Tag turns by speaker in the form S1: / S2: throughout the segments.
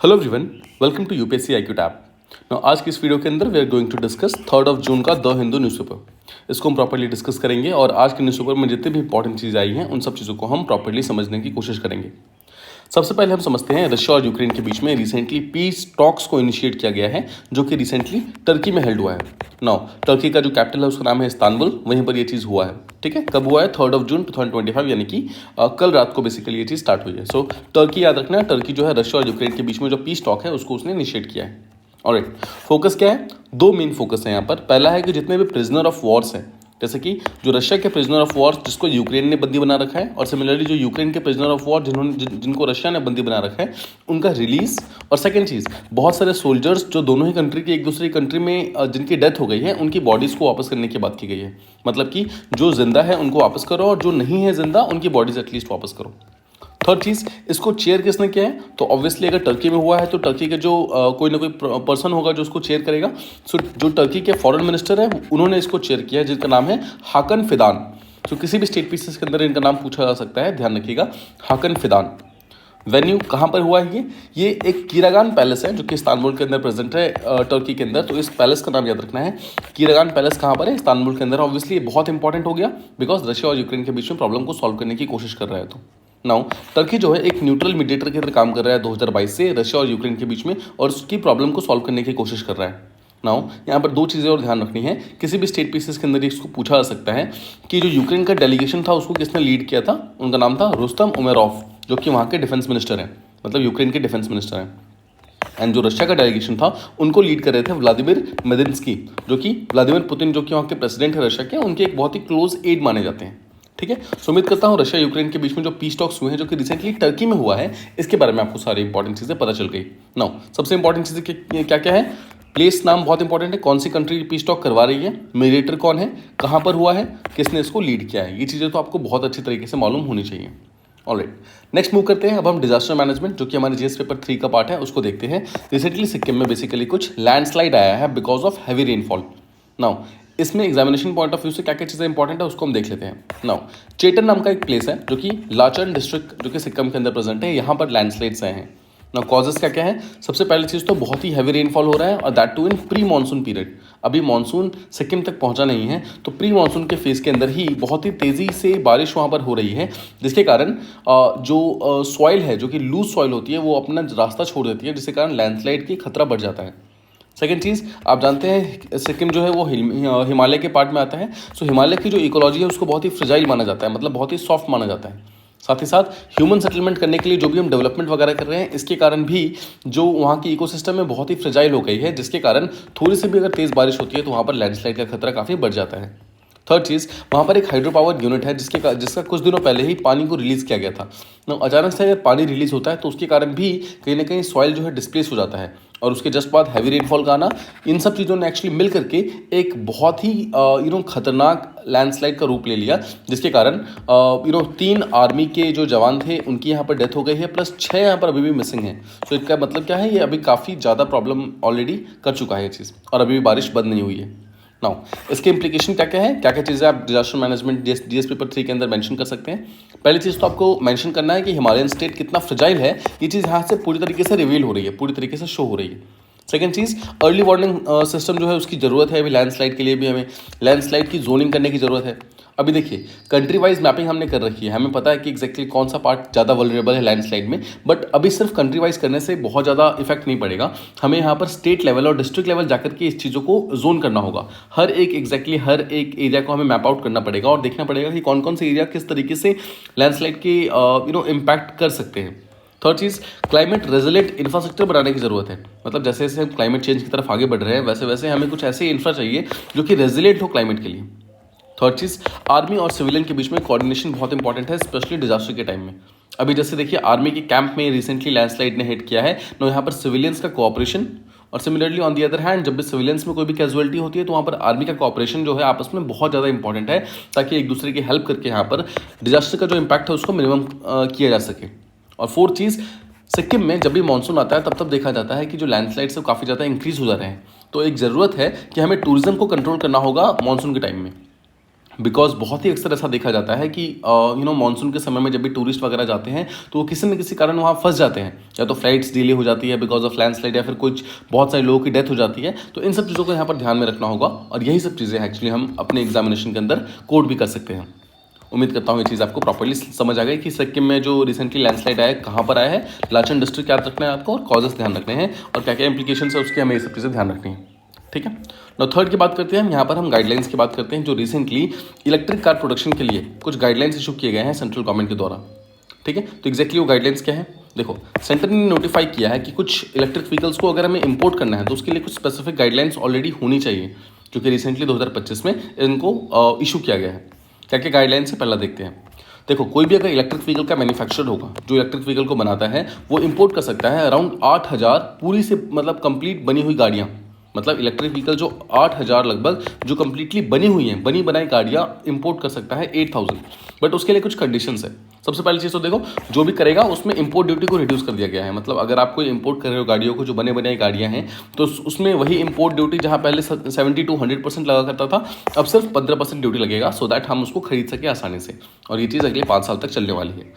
S1: Hello everyone, welcome to UPSC IQ tab. आज की इस वीडियो के अंदर we are going to discuss 3 June का द हिंदू न्यूज़पेपर। इसको हम प्रॉपर्ली डिस्कस करेंगे और आज के न्यूज़पेपर में जितनी भी इंपॉर्टेंट चीज़ें आई हैं उन सब चीज़ों को हम प्रॉपर्ली समझने की कोशिश करेंगे। सबसे पहले हम समझते हैं रशिया और यूक्रेन के बीच में रिसेंटली पीस टॉक्स को इनिशिएट किया गया है, जो कि रिसेंटली टर्की में हेल्ड हुआ है। नाउ टर्की का जो कैपिटल है उसका नाम है इस्तांबुल, वहीं पर ये चीज़ हुआ है। ठीक है, कब हुआ है? 3 जून 2025, यानी कि कल रात को बेसिकली ये चीज़ स्टार्ट हुई है। सो टर्की याद रखना, टर्की जो है रशिया और यूक्रेन के बीच में जो पीस टॉक है उसको उसने इनिशिएट किया है। ऑलराइट, फोकस क्या है? 2 मेन फोकस है यहाँ पर। पहला है कि जितने भी प्रिजनर ऑफ वॉर्स हैं, जैसे कि जो रशिया के प्रिजनर ऑफ वॉर जिसको यूक्रेन ने बंदी बना रखा है, और सिमिलरली जो यूक्रेन के प्रिजनर ऑफ वॉर जिनको रशिया ने बंदी बना रखा है, उनका रिलीज। और सेकंड चीज़, बहुत सारे सोल्जर्स जो दोनों ही कंट्री के एक दूसरी कंट्री में जिनकी डेथ हो गई है, उनकी बॉडीज़ को वापस करने की बात की गई है। मतलब कि जो जिंदा है उनको वापस करो और जो नहीं है जिंदा उनकी बॉडीज़ एटलीस्ट वापस करो। थर्ड चीज़, इसको चेयर किसने किया है? तो ऑब्वियसली अगर टर्की में हुआ है तो टर्की के जो कोई ना कोई पर्सन होगा जो उसको चेयर करेगा। सो जो टर्की के फॉरेन मिनिस्टर है उन्होंने इसको चेयर किया है, जिनका नाम है हाकन फिदान। तो किसी भी स्टेट पीसेस के अंदर इनका नाम पूछा जा सकता है, ध्यान रखिएगा, हाकन फिदान। वेन्यू कहाँ पर हुआ है? ये एक कीरागान पैलेस है जो कि इस्तांबुल के अंदर प्रेजेंट है, टर्की के अंदर। तो इस पैलेस का नाम याद रखना है। कीरागान पैलेस कहाँ पर है? इस्तांबुल के अंदर। ऑब्वियसली ये बहुत इंपॉर्टेंट हो गया बिकॉज रशिया और यूक्रेन के बीच में प्रॉब्लम को सॉल्व करने की कोशिश कर रहा है। तो नाउ टर्की जो है एक न्यूट्रल मीडिएटर के तरह काम कर रहा है 2022 से रशिया और यूक्रेन के बीच में, और उसकी प्रॉब्लम को सॉल्व करने की कोशिश कर रहा है। नाउ यहाँ पर 2 चीज़ें और ध्यान रखनी है। किसी भी स्टेट पीसेस के अंदर इसको पूछा जा सकता है कि जो यूक्रेन का डेलीगेशन था उसको किसने लीड किया था? उनका नाम था रुस्तम उमेरॉव, जो कि वहाँ के डिफेंस मिनिस्टर हैं, मतलब यूक्रेन के डिफेंस मिनिस्टर हैं। एंड जो रशिया का डेलीगेशन था उनको लीड कर रहे थे व्लादिमीर मेदिंस्की, जो कि व्लादिमीर पुतिन जो कि वहाँ के प्रेसिडेंट है रशिया के, उनके एक बहुत ही क्लोज एड माने जाते हैं। ठीक है, सो उम्मीद करता हूँ रशिया यूक्रेन के बीच में जो पीस टॉक्स हुए हैं जो कि रिसेंटली टर्की में हुआ है, इसके बारे में आपको सारी इंपॉर्टेंट चीज़ें पता चल गई। नाउ सबसे इंपॉर्टेंट चीज़ें क्या क्या है? प्लेस नाम बहुत इंपॉर्टेंट है, कौन सी कंट्री पीस टॉक करवा रही है, मीडिएटर कौन है, कहाँ पर हुआ है, किसने इसको लीड किया है। ये चीज़ें तो आपको बहुत अच्छी तरीके से मालूम होनी चाहिए। ऑलराइट, नेक्स्ट मूव करते हैं। अब हम डिजास्टर मैनेजमेंट, जो कि हमारे जीएस पेपर 3 का पार्ट है, उसको देखते हैं। रिसेंटली सिक्किम में बेसिकली कुछ लैंडस्लाइड आया है because of heavy rainfall. Now इसमें एग्जामिनेशन पॉइंट ऑफ व्यू से क्या क्या चीज़ें इंपॉर्टेंट है उसको हम देख लेते हैं। नाउ चेटन नाम का एक प्लेस है जो कि लाचन डिस्ट्रिक्ट जो कि सिक्किम के अंदर प्रेजेंट है, यहाँ पर लैंडस्लाइड्स आए हैं। नाउ कॉजेस क्या क्या है? सबसे पहली चीज़ तो बहुत ही हैवी रेनफॉल हो रहा है, और that too in pre monsoon period. अभी मानसून सिक्किम तक पहुंचा नहीं है, तो प्री मानसून के फेज़ के अंदर ही बहुत ही तेज़ी से बारिश वहाँ पर हो रही है, जिसके कारण जो सॉइल है जो कि लूज सॉइल होती है वो अपना रास्ता छोड़ देती है, जिसके कारण लैंडस्लाइड की खतरा बढ़ जाता है। सेकेंड चीज़, आप जानते हैं सिक्किम जो है वो हिमालय के पार्ट में आता है। सो हिमालय की जो इकोलॉजी है उसको बहुत ही फ्रेजाइल माना जाता है, मतलब बहुत ही सॉफ्ट माना जाता है। साथ ही साथ ह्यूमन सेटलमेंट करने के लिए जो भी हम डेवलपमेंट वगैरह कर रहे हैं, इसके कारण भी जो वहाँ की इकोसिस्टम में बहुत ही फ्रेजाइल हो गई है, जिसके कारण थोड़ी सी भी अगर तेज़ बारिश होती है तो वहाँ पर लैंडस्लाइड का खतरा काफ़ी बढ़ जाता है। थर्ड चीज़, वहाँ पर एक हाइड्रो पावर यूनिट है जिसका कुछ दिनों पहले ही पानी को रिलीज़ किया गया था। अचानक से अगर पानी रिलीज़ होता है तो उसके कारण भी कहीं ना कहीं सॉइल जो है डिस्प्लेस हो जाता है, और उसके जस्ट बाद हैवी रेनफॉल का आना, इन सब चीज़ों ने एक्चुअली मिल करके एक बहुत ही खतरनाक लैंडस्लाइड का रूप ले लिया, जिसके कारण 3 आर्मी के जो जवान थे उनकी यहाँ पर डेथ हो गई है, प्लस 6 यहाँ पर अभी भी मिसिंग है। तो इसका मतलब क्या है? ये अभी काफ़ी ज़्यादा प्रॉब्लम ऑलरेडी कर चुका है ये चीज़, और अभी भी बारिश बंद नहीं हुई है। नाउ इसके इंप्लीकेशन क्या क्या है, क्या क्या चीज़ें आप डिजास्टर मैनेजमेंट जीएस पेपर 3 के अंदर मेंशन कर सकते हैं। पहली चीज़ तो आपको मेंशन करना है कि हिमालयन स्टेट कितना फ्रेजाइल है। ये चीज़ यहाँ से पूरी तरीके से रिवील हो रही है, पूरी तरीके से शो हो रही है। सेकेंड चीज़, अर्ली वार्निंग सिस्टम जो है उसकी ज़रूरत है। अभी लैंडस्लाइड के लिए भी हमें लैंडस्लाइड की जोनिंग करने की ज़रूरत है। अभी देखिए, कंट्री वाइज मैपिंग हमने कर रखी है, हमें पता है कि एग्जैक्टली कौन सा पार्ट ज़्यादा वल्नरेबल है लैंडस्लाइड में, बट अभी सिर्फ कंट्री वाइज करने से बहुत ज़्यादा इफेक्ट नहीं पड़ेगा। हमें यहाँ पर स्टेट लेवल और डिस्ट्रिक्ट लेवल जाकर के इस चीज़ों को जोन करना होगा। हर एक हर एक एरिया को हमें मैप आउट करना पड़ेगा और देखना पड़ेगा कि कौन कौन से एरिया किस तरीके से लैंडस्लाइड के इम्पैक्ट कर सकते हैं। थर्ड चीज़, क्लाइमेट रेजिलेंट इंफ्रास्ट्रक्चर बनाने की ज़रूरत है। मतलब जैसे जैसे हम क्लाइमेट चेंज की तरफ आगे बढ़ रहे हैं, वैसे वैसे हमें कुछ ऐसे इंफ्रा चाहिए जो कि रेजिलेंट हो क्लाइमेट के लिए। थर्ड चीज़, आर्मी और सिविलियन के बीच में कोऑर्डिनेशन बहुत इंपॉर्टेंट है, स्पेशली डिजास्टर के टाइम में। अभी जैसे देखिए, आर्मी के कैंप में रिसेंटली लैंडस्लाइड ने हिट किया है, तो यहाँ पर सिविलियंस का कोऑपरेशन, और similarly on the other hand जब भी सिविलियंस में कोई भी कैजुअलिटी होती है तो वहाँ पर आर्मी का कोऑपरेशन जो है आपस में बहुत ज़्यादा इंपॉर्टेंट है, ताकि एक दूसरे की हेल्प करके यहाँ पर डिजास्टर का जो इम्पैक्ट है उसको मिनिमम किया जा सके। और फोर्थ चीज़, सिक्किम में जब भी मानसून आता है तब देखा जाता है कि जो लैंडस्लाइड्स है काफ़ी ज़्यादा इंक्रीज हो जा रहे हैं। तो एक ज़रूरत है कि हमें टूरिज्म को कंट्रोल करना होगा मानसून के टाइम में। बिकॉज बहुत ही अक्सर ऐसा देखा जाता है कि मानसून के समय में जब भी टूरिस्ट वगैरह जाते हैं तो वो किसी न किसी कारण वहाँ फंस जाते हैं, या तो फ्लाइट्स डिले हो जाती है बिकॉज ऑफ लैंडस्लाइड, या फिर कुछ बहुत सारे लोगों की डेथ हो जाती है। तो इन सब चीज़ों को यहाँ पर ध्यान में रखना होगा, और यही सब चीज़ें एक्चुअली हम अपने एग्जामिनेशन के अंदर कोड भी कर सकते हैं। उम्मीद करता हूँ ये चीज़ आपको प्रॉपर्ली समझ आ गई कि सिक्किम में जो रिसेंटली लैंडस्लाइड आया है कहाँ पर आया है, लाचन डिस्ट्रिक्ट याद रखना है आपको, और कॉजेस ध्यान रखने हैं, और क्या क्या इंप्लीकेशन है उसके, हमें ये सब चीज़ें ध्यान रखनी है। ठीक है, नो थर्ड की बात करते हैं हम। यहाँ पर हम गाइडलाइंस की बात करते हैं, जो रिसेंटली इलेक्ट्रिक कार प्रोडक्शन के लिए कुछ गाइडलाइंस इशू किए गए हैं सेंट्रल गवर्नमेंट के द्वारा। ठीक है, तो एक्जैक्टली वो गाइडलाइंस क्या है, देखो सेंटर ने नोटिफाई किया है कि कुछ इलेक्ट्रिक व्हीकल्स को अगर हमें इंपोर्ट करना है तो उसके लिए कुछ स्पेसिफिक गाइडलाइंस ऑलरेडी होनी चाहिए, जो कि रिसेंटली 2025 में इनको इशू किया गया है। क्या क्या गाइडलाइंस है पहला देखते हैं। देखो, कोई भी अगर इलेक्ट्रिक व्हीकल का मैन्युफैक्चर होगा, जो इलेक्ट्रिक व्हीकल को बनाता है, वो इंपोर्ट कर सकता है अराउंड 8,000 पूरी से मतलब कंप्लीट बनी हुई गाड़ियाँ, मतलब इलेक्ट्रिक व्हीकल जो 8,000 लगभग जो कंप्लीटली बनी हुई हैं, बनी बनाई गाड़ियाँ इंपोर्ट कर सकता है 8,000। बट उसके लिए कुछ कंडीशंस है। सबसे पहली चीज़ तो देखो, जो भी करेगा उसमें इंपोर्ट ड्यूटी को रिड्यूस कर दिया गया है। मतलब अगर आप कोई इंपोर्ट कर रहे हो गाड़ियों को जो बने बनाई गाड़ियाँ हैं, तो उसमें वही इंपोर्ट ड्यूटी जहाँ पहले 70 to 100% लगा करता था, अब सिर्फ 15% ड्यूटी लगेगा, सो दैट हम उसको खरीद सके आसानी से। और ये चीज़ अगले 5 साल तक चलने वाली है।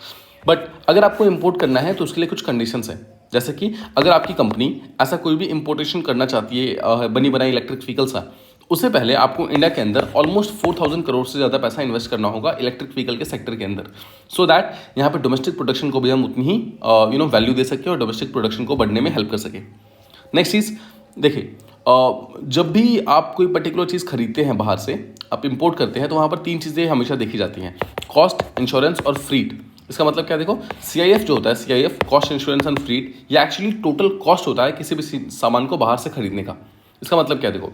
S1: बट अगर आपको इंपोर्ट करना है तो उसके लिए कुछ कंडीशंस हैं, जैसे कि अगर आपकी कंपनी ऐसा कोई भी इंपोर्टेशन करना चाहती है बनी बनाई इलेक्ट्रिक व्हीकल्स का, उससे पहले आपको इंडिया के अंदर ऑलमोस्ट 4,000 करोड़ से ज़्यादा पैसा इन्वेस्ट करना होगा इलेक्ट्रिक व्हीकल के सेक्टर के अंदर, सो दैट यहाँ पे डोमेस्टिक प्रोडक्शन को भी हम उतनी ही वैल्यू दे सके और डोमेस्टिक प्रोडक्शन को बढ़ने में हेल्प कर सके। नेक्स्ट चीज़ देखिए, जब भी आप कोई पर्टिकुलर चीज़ खरीदते हैं बाहर से, आप इंपोर्ट करते हैं, तो वहाँ पर 3 चीज़ें हमेशा देखी जाती हैं, कॉस्ट, इंश्योरेंस और फ्रीट। इसका मतलब क्या, देखो CIF जो होता है, CIF कॉस्ट, इंश्योरेंस एंड फ्रीट, ये एक्चुअली टोटल कॉस्ट होता है किसी भी सामान को बाहर से खरीदने का। इसका मतलब क्या, देखो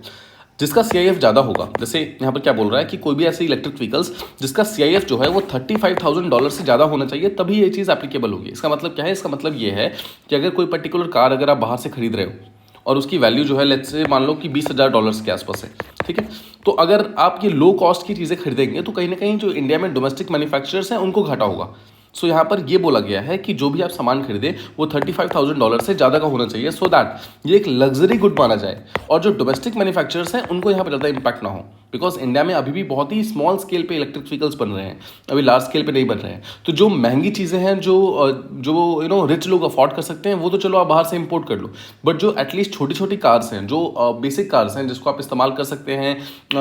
S1: जिसका CIF ज़्यादा होगा, जैसे यहाँ पर क्या बोल रहा है कि कोई भी ऐसे इलेक्ट्रिक व्हीकल्स जिसका CIF जो है वो $35,000 से ज़्यादा होना चाहिए, तभी ये चीज़ एप्लीकेबल होगी। इसका मतलब क्या है, इसका मतलब ये है कि अगर कोई पर्टिकुलर कार अगर आप बाहर से खरीद रहे हो और उसकी वैल्यू जो है लेट्स से मान लो कि $20,000 के आसपास है, ठीक है, तो अगर आप ये लो कॉस्ट की चीज़ें खरीदेंगे तो कहीं ना कहीं जो इंडिया में डोमेस्टिक मैन्युफैक्चरर्स हैं उनको घाटा होगा। सो यहाँ पर ये बोला गया है कि जो भी आप सामान खरीदे वो $35,000 से ज़्यादा का होना चाहिए, सो दैट ये एक लग्जरी गुड माना जाए और जो डोमेस्टिक मैन्युफैक्चरर्स हैं उनको यहाँ पर ज़्यादा इंपैक्ट ना हो। बिकॉज इंडिया में अभी भी बहुत ही स्मॉल स्केल पे इलेक्ट्रिक व्हीकल्स बन रहे हैं, अभी लार्ज स्केल पे नहीं बन रहे हैं। तो जो महंगी चीज़ें हैं जो रिच लोग अफोर्ड कर सकते हैं वो तो चलो आप बाहर से इंपोर्ट कर लो, बट जो एटलीस्ट छोटी छोटी कार्स हैं, जो बेसिक कार्स हैं जिसको आप इस्तेमाल कर सकते हैं,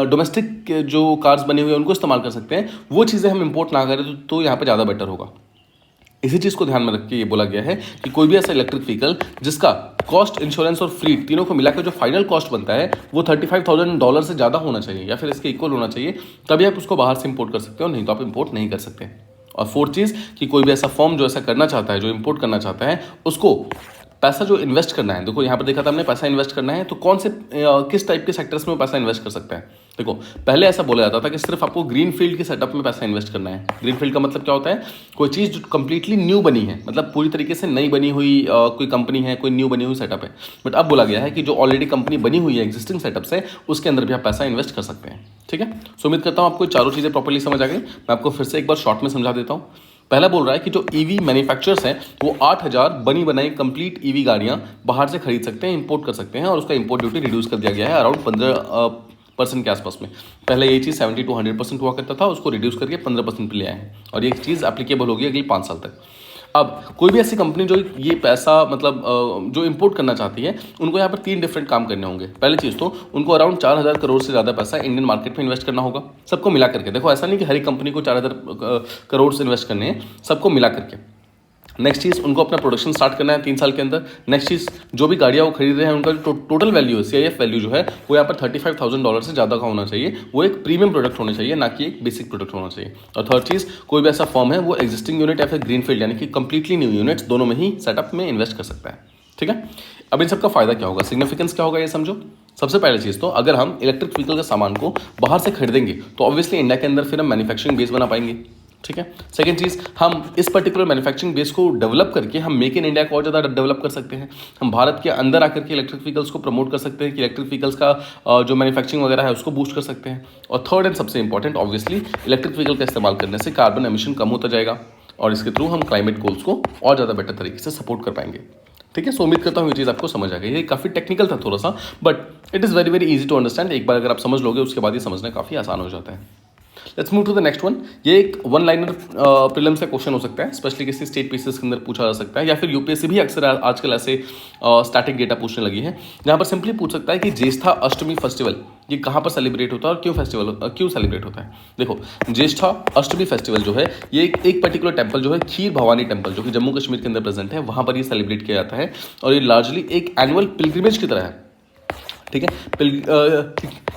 S1: डोमेस्टिक जो कार्स बनी हुई हैं उनको इस्तेमाल कर सकते हैं, वो चीज़ें हम इंपोर्ट ना करें तो यहाँ पर ज़्यादा बेटर होगा। इसी चीज़ को ध्यान में रख के ये बोला गया है कि कोई भी ऐसा इलेक्ट्रिक व्हीकल जिसका कॉस्ट, इंश्योरेंस और फ्रीट तीनों को मिलाकर जो फाइनल कॉस्ट बनता है वो $35,000 से ज़्यादा होना चाहिए या फिर इसके इक्वल होना चाहिए, तभी आप उसको बाहर से इंपोर्ट कर सकते हो, नहीं तो आप इंपोर्ट नहीं कर सकते। और फोर्थ चीज़ कि कोई भी ऐसा फर्म जो ऐसा करना चाहता है, जो इंपोर्ट करना चाहता है, उसको पैसा जो इन्वेस्ट करना है, देखो यहाँ पर देखा था हमने पैसा इन्वेस्ट करना है तो कौन से किस टाइप के सेक्टर्स में पैसा इन्वेस्ट कर सकता है। देखो पहले ऐसा बोला जाता था कि सिर्फ आपको ग्रीन फील्ड के सेटअप में पैसा इन्वेस्ट करना है। ग्रीन फील्ड का मतलब क्या होता है, कोई चीज़ जो कंप्लीटली न्यू बनी है, मतलब पूरी तरीके से नई बनी हुई कोई कंपनी है, कोई न्यू बनी हुई सेटअप है। बट अब बोला गया है कि जो ऑलरेडी कंपनी बनी हुई है, एग्जिस्टिंग सेटअप्स है, उसके अंदर भी आप पैसा इन्वेस्ट कर सकते हैं। ठीक है, सो उम्मीद करता हूँ आपको चारों चीज़ें प्रॉपर्ली समझ आ गई। मैं आपको फिर से एक बार शॉर्ट में समझा देता हूँ। पहला बोल रहा है कि जो EV मैन्युफैक्चरर्स हैं वो 8,000 बनी बनाई कंप्लीट EV गाड़ियाँ बाहर से खरीद सकते हैं, इंपोर्ट कर सकते हैं, और उसका इंपोर्ट ड्यूटी रिड्यूस कर दिया गया है अराउंड 15% के आसपास में। पहले ये चीज़ 70 to 100% हुआ करता था, उसको रिड्यूस करके 15% पे ले आए हैं, और ये चीज़ एप्लीकेबल होगी अगले 5 साल तक। अब कोई भी ऐसी कंपनी जो ये पैसा मतलब जो इंपोर्ट करना चाहती है, उनको यहाँ पर 3 डिफरेंट काम करने होंगे। पहली चीज़ तो उनको अराउंड 4,000 करोड़ से ज़्यादा पैसा इंडियन मार्केट में इन्वेस्ट करना होगा, सबको मिला करके। देखो ऐसा नहीं कि हर एक कंपनी को 4,000 करोड़ से इन्वेस्ट करने हैं, सबको मिला करके। नेक्स्ट चीज़, उनको अपना प्रोडक्शन स्टार्ट करना है 3 साल के अंदर। नेक्स्ट चीज़, जो भी गाड़ियाँ वो खरीद रहे हैं उनका जो टोटल वैल्यू है, CIF वैल्यू जो है वो यहाँ पर $35,000 से ज़्यादा का होना चाहिए, वो एक प्रीमियम प्रोडक्ट होना चाहिए, ना कि एक बेसिक प्रोडक्ट होना चाहिए। और थर्ड चीज़, कोई भी ऐसा फॉर्म है वो एग्जिस्टिंग यूनिट या फिर ग्रीनफील्ड यानी कि कंप्लीटली न्यू यूनिट्स दोनों में ही सेटअप में इन्वेस्ट कर सकता है। ठीक है, अब इन सबका फायदा क्या होगा, सिग्निफिकेंस क्या होगा, ये समझो। सबसे पहले चीज़ तो अगर हम इलेक्ट्रिक व्हीकल के सामान को बाहर से खरीदेंगे तो ऑब्वियसली इंडिया के अंदर फिर हम मैन्युफैक्चरिंग बेस बना पाएंगे। ठीक है, सेकंड चीज़, हम इस पर्टिकुलर मैन्युफैक्चरिंग बेस को डेवलप करके हम मेक इन इंडिया को और ज़्यादा डेवलप कर सकते हैं। हम भारत के अंदर आकर के इलेक्ट्रिक व्हीकल्स को प्रमोट कर सकते हैं कि इलेक्ट्रिक व्हीकल्स का जो मैन्युफैक्चरिंग वगैरह है उसको बूस्ट कर सकते हैं। और थर्ड एंड सबसे इंपॉर्टेंट, ऑब्वियसली इलेक्ट्रिक व्हीकल का इस्तेमाल करने से कार्बन एमिशन कम होता जाएगा और इसके थ्रू हम क्लाइमेट गोल्स को और ज़्यादा बेटर तरीके से सपोर्ट कर पाएंगे। ठीक है, सो उम्मीद करता हूँ ये चीज़ आपको समझ आ गई। ये काफ़ी टेक्निकल था थोड़ा सा, but it is very very easy to understand. एक बार अगर आप समझ लोगे उसके बाद ये समझना काफ़ी आसान हो जाता है। Let's move to the next one. ये एक वन लाइनर प्रीलिम्स का क्वेश्चन हो सकता है, स्पेशली किसी स्टेट पीसीएस के अंदर पूछा जा सकता है, या फिर यूपीएससी भी अक्सर आजकल ऐसे स्टैटिक डेटा पूछने लगी है, जहाँ पर सिंपली पूछ सकता है कि ज्येष्ठा अष्टमी फेस्टिवल ये कहाँ पर सेलिब्रेट होता है और क्यों सेलिब्रेट होता है। देखो, ज्येष्ठा अष्टमी फेस्टिवल जो है ये एक पर्टिकुलर टेम्पल जो है खीर भवानी टेम्पल, जो कि जम्मू कश्मीर के अंदर प्रेजेंट है, वहाँ पर ये सेलिब्रेट किया जाता है और ये लार्जली एक एनुअल पिलग्रिमेज की तरह है। ठीक है,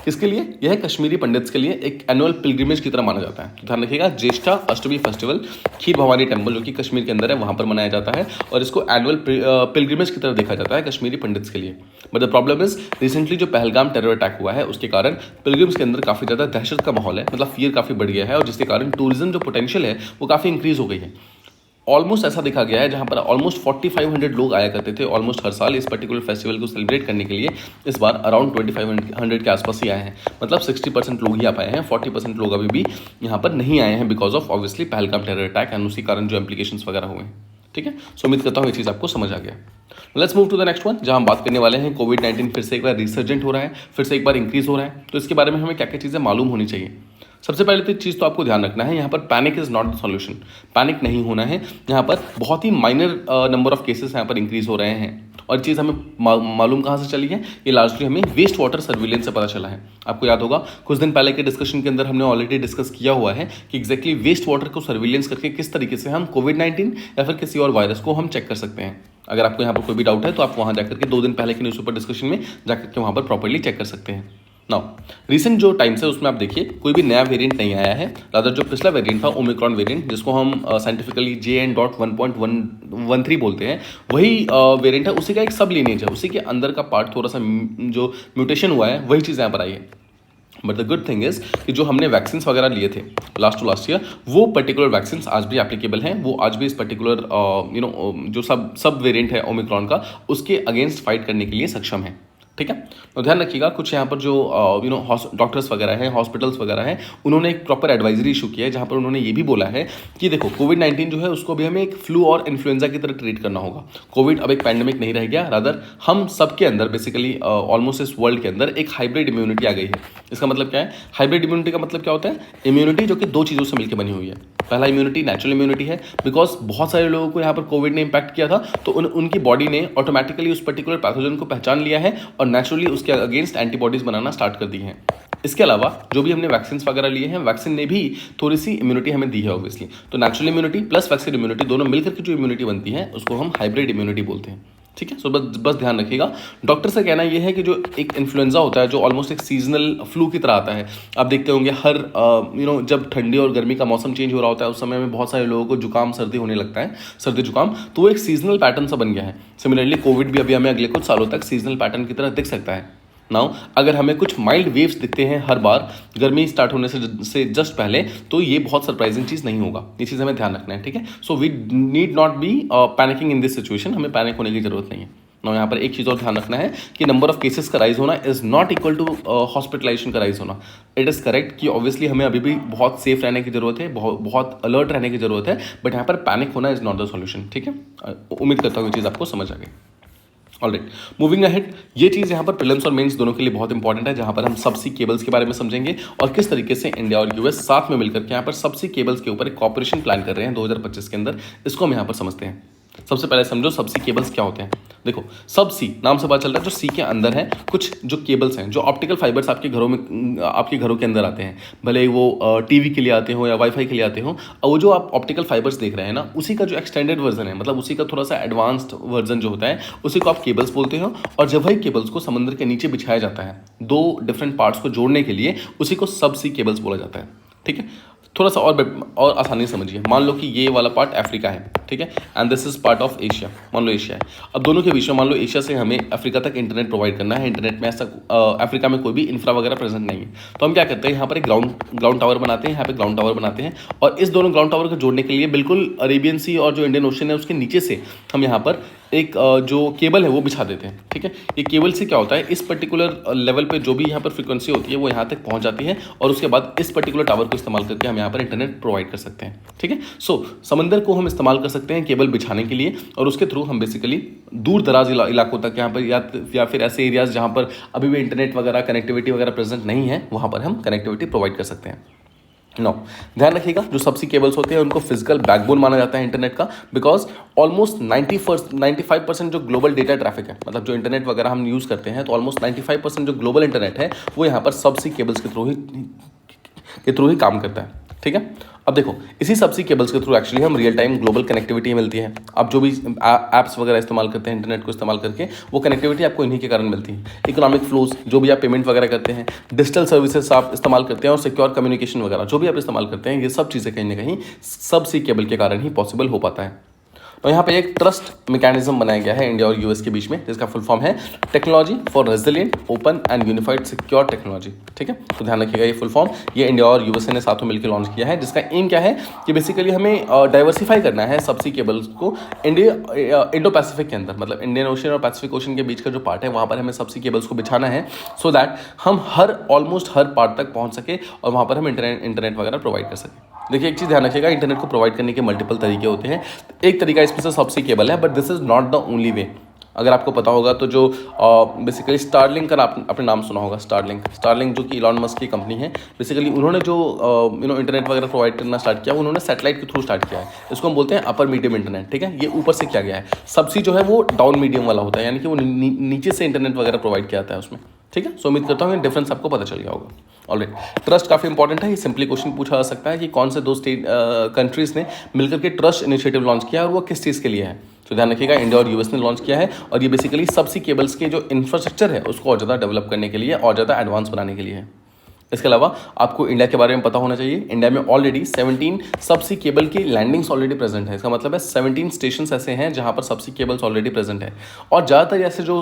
S1: किसके लिए? यह कश्मीरी पंडित्स के लिए एक एनुअल पिलग्रिमेज की तरह माना जाता है। ध्यान रखिएगा, ज्येष्ठा अष्टमी फेस्टिवल खीर भवानी टेम्पल जो कि कश्मीर के अंदर है वहाँ पर मनाया जाता है और इसको एनुअल पिलग्रिमेज की तरह देखा जाता है कश्मीरी पंडित्स के लिए। But the problem is recently जो पहलगाम टेरर अटैक हुआ है उसके कारण पिलग्रिम्स के अंदर काफ़ी ज़्यादा दहशत का माहौल है, मतलब फियर काफ़ी बढ़ गया है और जिसके कारण टूरिज्म जो पोटेंशियल है वो काफ़ी इंक्रीज हो गई है। ऑलमोस्ट ऐसा देखा गया है जहां पर ऑलमोस्ट 4500 लोग आया करते थे ऑलमोस्ट हर साल इस पर्टिकुलर फेस्टिवल को सेलिब्रेट करने के लिए। इस बार अराउंड 2500 के आसपास ही आए हैं, मतलब 60% लोग ही आ पाए हैं, 40% लोग अभी भी यहाँ पर नहीं आए हैं because of obviously Pahalgam terror attack and उसी कारण जो इम्प्लीकेशंस वगैरह हुए हैं। ठीक है, सो उम्मीद करता हूँ ये चीज़ आपको समझ आ गया। Let's move to the next one, जहां हम बात करने वाले हैं कोविड-19 फिर से एक बार रिसर्जेंट हो रहा है, फिर से एक बार इंक्रीज हो रहा है, तो इसके बारे में हमें क्या क्या चीज़ें मालूम होनी चाहिए। सबसे पहले तो चीज़ तो आपको ध्यान रखना है, यहाँ पर panic is not the solution. Panic नहीं होना है, यहाँ पर बहुत ही माइनर नंबर ऑफ केसेस यहाँ पर इंक्रीज हो रहे हैं और चीज़ हमें मालूम कहाँ से चली है, ये लार्जली हमें वेस्ट वाटर सर्विलेंस से पता चला है। आपको याद होगा कुछ दिन पहले के डिस्कशन के अंदर हमने ऑलरेडी डिस्कस किया हुआ है कि एग्जैक्टली वेस्ट वाटर को सर्विलेंस करके किस तरीके से हम कोविड-19 या फिर किसी और वायरस को हम चेक कर सकते हैं। अगर आपको यहाँ पर कोई भी डाउट है तो आप वहाँ जाकर के 2 दिन पहले के न्यूज़पेपर डिस्कशन में जाकर के वहाँ पर प्रॉपर्ली चेक कर सकते हैं। नाउ रिसेंट जो टाइम्स है उसमें आप देखिए कोई भी नया वेरिएंट नहीं आया है, रादर जो पिछला वेरिएंट था ओमिक्रॉन वेरिएंट जिसको हम साइंटिफिकली JN.1.113 बोलते हैं, वही वेरिएंट है, उसी का एक सब लीनेज है, उसी के अंदर का पार्ट थोड़ा सा जो म्यूटेशन हुआ है वही चीज़ यहाँ पर आई है। But the good thing is कि जो हमने वैक्सीन वगैरह लिए थे लास्ट ईयर वो पर्टिकुलर वैक्सीन आज भी एप्लीकेबल हैं, वो आज भी इस पर्टिकुलर जो सब वेरिएंट है ओमिक्रॉन का उसके अगेंस्ट फाइट करने के लिए सक्षम है। ठीक है, तो ध्यान रखिएगा कुछ यहाँ पर जो डॉक्टर्स वगैरह हैं, हॉस्पिटल्स वगैरह हैं, उन्होंने एक प्रॉपर एडवाइजरी इशू किया है जहाँ पर उन्होंने ये भी बोला है कि देखो कोविड-19 जो है उसको भी हमें एक फ्लू और इन्फ्लुएंजा की तरह ट्रीट करना होगा। कोविड अब एक पैंडेमिक नहीं रह गया, रादर हम सबके अंदर बेसिकली ऑलमोस्ट इस वर्ल्ड के अंदर एक हाइब्रिड इम्यूनिटी आ गई है। इसका मतलब क्या है? हाइब्रिड इम्यूनिटी का मतलब क्या होता है? इम्यूनिटी जो कि 2 चीज़ों से मिलकर बनी हुई है। पहला इम्यूनिटी नेचुरल इम्यूनिटी है, बिकॉज बहुत सारे लोगों को यहाँ पर कोविड ने इम्पैक्ट किया था तो उनकी बॉडी ने ऑटोमेटिकली उस पर्टिकुलर पैथोजन को पहचान लिया है और नेचुरली उसके अगेंस्ट एंटीबॉडीज बनाना स्टार्ट कर दी हैं। इसके अलावा जो भी हमने वैक्सीन वगैरह लिए हैं, वैक्सीन ने भी थोड़ी सी इम्यूनिटी हमें दी है ऑब्वियसली। तो natural immunity plus vaccine immunity दोनों मिलकर के जो इम्यूनिटी बनती है उसको हम हाइब्रिड इम्यूनिटी बोलते हैं। ठीक है, सो बस ध्यान रखिएगा। डॉक्टर से कहना यह है कि जो एक इन्फ्लुएंजा होता है जो ऑलमोस्ट एक सीजनल फ्लू की तरह आता है, आप देखते होंगे हर जब ठंडी और गर्मी का मौसम चेंज हो रहा होता है उस समय में बहुत सारे लोगों को जुकाम सर्दी होने लगता है, सर्दी जुकाम, तो वो एक सीजनल पैटर्न सा बन गया है। सिमिलरली कोविड भी अभी हमें अगले कुछ सालों तक सीजनल पैटर्न की तरह दिख सकता है। नाउ अगर हमें कुछ माइल्ड वेव्स दिखते हैं हर बार गर्मी स्टार्ट होने से जस्ट पहले, तो ये बहुत सरप्राइजिंग चीज़ नहीं होगा, ये चीज़ हमें ध्यान रखना है। ठीक है, so we need not be panicking in this situation, हमें पैनिक होने की जरूरत नहीं है। नाउ यहाँ पर एक चीज़ और ध्यान रखना है कि नंबर ऑफ केसेस का राइज होना is not equal to hospitalization का राइज होना। इट इज़ करेक्ट कि ऑब्वियसली हमें अभी भी बहुत सेफ रहने की जरूरत है, बहुत अलर्ट रहने की जरूरत है, बट यहाँ पर पैनिक होना इज नॉट द सॉल्यूशन। ठीक है, उम्मीद करता हूँ ये चीज़ आपको समझ आ गई। ऑलराइट, मूविंग अहेड, ये चीज़ यहाँ पर प्रीलिम्स और मेंस दोनों के लिए बहुत इंपॉर्टेंट है, जहाँ पर हम सबसी केबल्स के बारे में समझेंगे और किस तरीके से इंडिया और यूएस साथ में मिलकर के यहाँ पर सबसी केबल्स के ऊपर एक कॉपरेशन प्लान कर रहे हैं 2025 के अंदर। इसको हम यहाँ पर समझते हैं। सबसे पहले समझो सबसी केबल्स क्या होते हैं। देखो, सबसी नाम से पता चल रहा है जो सी के अंदर है कुछ जो केबल्स हैं, जो ऑप्टिकल फाइबर्स आपके घरों के अंदर आते हैं, भले वो टीवी के लिए आते हो या वाईफाई के लिए आते हो, और वो जो आप ऑप्टिकल फाइबर्स देख रहे हैं ना, उसी का जो एक्सटेंडेड वर्जन है, मतलब उसी का थोड़ा सा एडवांस्ड वर्जन जो होता है उसी को आप केबल्स बोलते हो। और जब वही केबल्स को समुद्र के नीचे बिछाया जाता है 2 डिफरेंट पार्ट्स को जोड़ने के लिए, उसी को सबसी केबल्स बोला जाता है। ठीक है, थोड़ा सा और आसानी से समझिए। मान लो कि ये वाला पार्ट अफ्रीका है, ठीक है, and this is part of Asia. मान लो एशिया है, अब दोनों के बीच में मान लो एशिया से हमें अफ्रीका तक इंटरनेट प्रोवाइड करना है। इंटरनेट में ऐसा अफ्रीका में कोई भी इंफ्रा वगैरह प्रेजेंट नहीं है, तो हम क्या करते हैं, यहाँ पर एक ग्राउंड टावर बनाते हैं, यहाँ पे ग्राउंड टावर बनाते हैं और इस दोनों ग्राउंड टावर को जोड़ने के लिए बिल्कुल अरेबियन सी और जो इंडियन ओशन है उसके नीचे से हम यहाँ पर एक जो केबल है वो बिछा देते हैं। ठीक है, ये केबल से क्या होता है, इस पर्टिकुलर लेवल पे जो भी यहाँ पर फ्रीक्वेंसी होती है वो यहाँ तक पहुँच जाती है और उसके बाद इस पर्टिकुलर टावर को इस्तेमाल करके हम यहाँ पर इंटरनेट प्रोवाइड कर सकते हैं। ठीक है, सो समंदर को हम इस्तेमाल कर सकते हैं केबल बिछाने के लिए और उसके थ्रू हम बेसिकली दूर दराज इलाकों तक यहाँ पर या फिर ऐसे एरियाज जहाँ पर अभी भी इंटरनेट वगैरह कनेक्टिविटी वगैरह प्रेजेंट नहीं है, वहाँ पर हम कनेक्टिविटी प्रोवाइड कर सकते हैं। नो, ध्यान रखिएगा जो सबसी केबल्स होते हैं उनको फिजिकल बैकबोन माना जाता है इंटरनेट का, बिकॉज ऑलमोस्ट 95% जो ग्लोबल डेटा ट्रैफिक है, मतलब जो इंटरनेट वगैरह हम यूज़ करते हैं, तो ऑलमोस्ट 95% जो ग्लोबल इंटरनेट है वो यहाँ पर सबसी केबल्स के थ्रू ही काम करता है। ठीक है, अब देखो इसी सबसी केबल्स के थ्रू एक्चुअली हम रियल टाइम ग्लोबल कनेक्टिविटी मिलती है। अब जो भी ऐप्स वगैरह इस्तेमाल करते हैं इंटरनेट को इस्तेमाल करके, वो कनेक्टिविटी आपको इन्हीं के कारण मिलती है। इकोनॉमिक फ्लोज, जो भी आप पेमेंट वगैरह करते हैं, डिजिटल सर्विसेज आप इस्तेमाल करते हैं, और सिक्योर कम्युनिकेशन वगैरह जो भी आप इस्तेमाल करते हैं, ये सब चीज़ें कहीं ना कहीं सबसी केबल के कारण ही पॉसिबल हो पाता है। तो यहाँ पे एक ट्रस्ट मैकेनिज्म बनाया गया है इंडिया और यूएस के बीच में, जिसका फुल फॉर्म है technology for resilient open and unified secure technology. ठीक है, तो ध्यान रखिएगा ये फुल फॉर्म ये इंडिया और यूएसए ने साथ में मिलकर लॉन्च किया है, जिसका एम क्या है कि बेसिकली हमें डाइवर्सिफाई करना है सबसी केबल्स को इंडो पैसिफिक के अंदर, मतलब इंडियन ओशन और पैसिफिक ओशन के बीच का जो पार्ट है वहाँ पर हमें सबसी केबल्स को बिछाना है, सो दैट हम ऑलमोस्ट हर पार्ट तक पहुँच सके और वहाँ पर हम इंटरनेट वगैरह प्रोवाइड कर सकें। देखिए एक चीज़ ध्यान रखिएगा, इंटरनेट को प्रोवाइड करने के मल्टीपल तरीके होते हैं। एक तरीका इसमें से सबसी केबल है, but this is not the only way. अगर आपको पता होगा तो जो बेसिकली स्टारलिंक का आपने नाम सुना होगा, स्टारलिंक जो कि इलॉन मस्क की कंपनी है, बेसिकली उन्होंने जो इंटरनेट वगैरह प्रोवाइड करना स्टार्ट किया, उन्होंने सैटेलाइट के थ्रू स्टार्ट किया है। इसको हम बोलते हैं अपर मीडियम इंटरनेट। ठीक है, ये ऊपर से किया गया है। सबसी जो है वो डाउन मीडियम वाला होता है, यानी कि वो नीचे से इंटरनेट वगैरह प्रोवाइड किया जाता है उसमें। ठीक है, सो उम्मीद करता हूँ डिफरेंस आपको पता चल गया होगा। ऑलराइट, ट्रस्ट काफ़ी इंपॉर्टेंट है। ये सिंपली क्वेश्चन पूछा जा सकता है कि कौन से दो कंट्रीज़ ने मिलकर के ट्रस्ट इनिशिएटिव लॉन्च किया और वो किस चीज़ के लिए है। तो ध्यान रखिएगा इंडिया और यूएस ने लॉन्च किया है, और ये बेसिकली सबसी केबल्स के जो इंफ्रास्ट्रक्चर है उसको और ज़्यादा डेवलप करने के लिए और ज़्यादा एडवांस बनाने के लिए है। इसके अलावा आपको इंडिया के बारे में पता होना चाहिए। इंडिया में ऑलरेडी 17 सबसी केबल की लैंडिंग्स ऑलरेडी प्रेजेंट है। इसका मतलब है 17 स्टेशन ऐसे हैं जहां पर सबसी केबल्स ऑलरेडी प्रेजेंट है, और ज़्यादातर ऐसे जो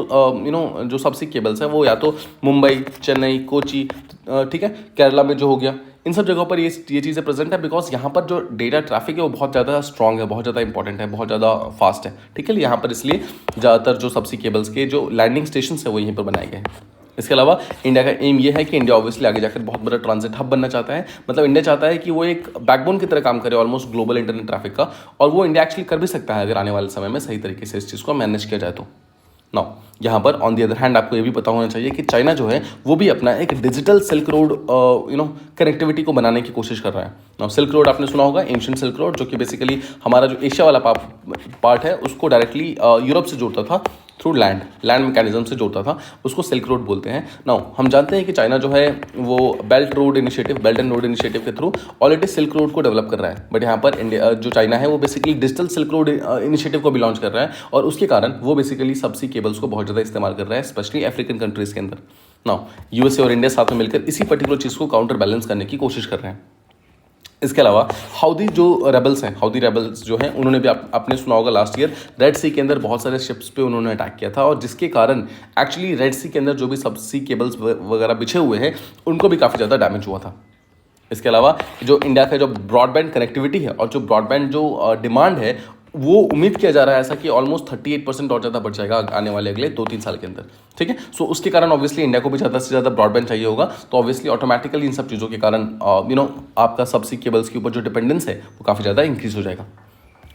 S1: जो सबसी केबल्स हैं वो या तो मुंबई, चेन्नई, कोची, ठीक है, केरला में जो हो गया, इन सब जगहों पर ये चीज़ें प्रेजेंट है, बिकॉज यहाँ पर जो डेटा ट्रैफिक है वो बहुत ज़्यादा स्ट्रॉन्ग है, बहुत ज़्यादा इंपॉर्टेंट है, बहुत ज़्यादा फास्ट है। ठीक है, यहाँ पर इसलिए ज़्यादातर जो सबसी केबल्स के जो लैंडिंग स्टेशन है वो यहीं पर बनाए गए हैं। इसके अलावा इंडिया का एम ये है कि इंडिया ऑब्वियसली आगे जाकर बहुत बड़ा ट्रांजिट हब बनना चाहता है। मतलब इंडिया चाहता है कि वो एक बैकबोन की तरह काम करे ऑलमोस्ट ग्लोबल इंटरनेट ट्रैफिक का, और वो इंडिया एक्चुअली कर भी सकता है अगर आने वाले समय में सही तरीके से इस चीज़ को मैनेज किया जाए तो। नाउ यहाँ पर ऑन दी अदर हैंड आपको ये भी पता होना चाहिए कि चाइना जो है वो भी अपना एक डिजिटल सिल्क रोड कनेक्टिविटी को बनाने की कोशिश कर रहा है। नाउ सिल्क रोड आपने सुना होगा, एंशिएंट सिल्क रोड, जो कि बेसिकली हमारा जो एशिया वाला पार्ट है उसको डायरेक्टली यूरोप से जोड़ता था थ्रू लैंड मैकेनिज्म से जोड़ता था, उसको सिल्क रोड बोलते हैं। नाउ हम जानते हैं कि चाइना जो है वो बेल्ट एंड रोड इनिशिएटिव के थ्रू ऑलरेडी सिल्क रोड को डेवलप कर रहा है, बट यहाँ पर इंडिया जो चाइना है वो basically digital silk road initiative को भी लॉन्च कर रहा है, और उसके कारण वो बेसिकली सबसी केबल्स को बहुत ज़्यादा इस्तेमाल कर रहा है, स्पेशली अफ्रीकन कंट्रीज़ के अंदर। नाउ यूएसए और इंडिया साथ में मिलकर इसी पर्टिकुलर चीज़ को काउंटर बैलेंस करने की कोशिश कर रहे हैं। इसके अलावा हाउदी रेबल्स जो हैं उन्होंने भी आपने सुना होगा लास्ट ईयर रेड सी के अंदर बहुत सारे शिप्स पे उन्होंने अटैक किया था, और जिसके कारण एक्चुअली रेड सी के अंदर जो भी सबसी केबल्स वगैरह बिछे हुए हैं उनको भी काफ़ी ज़्यादा डैमेज हुआ था। इसके अलावा जो इंडिया का जो ब्रॉडबैंड कनेक्टिविटी है और जो ब्रॉडबैंड जो डिमांड है वो उम्मीद किया जा रहा है ऐसा कि ऑलमोस्ट 38% और ज़्यादा बढ़ जाएगा आने वाले अगले 2-3 साल के अंदर। ठीक है, सो उसके कारण ऑब्वियसली इंडिया को भी ज़्यादा से ज़्यादा ब्रॉडबैंड चाहिए होगा, तो ऑब्वियसली ऑटोमेटिकली इन सब चीज़ों के कारण आपका सबसी केबल्स के ऊपर जो डिपेंडेंस है वो काफ़ी ज़्यादा इंक्रीज हो जाएगा।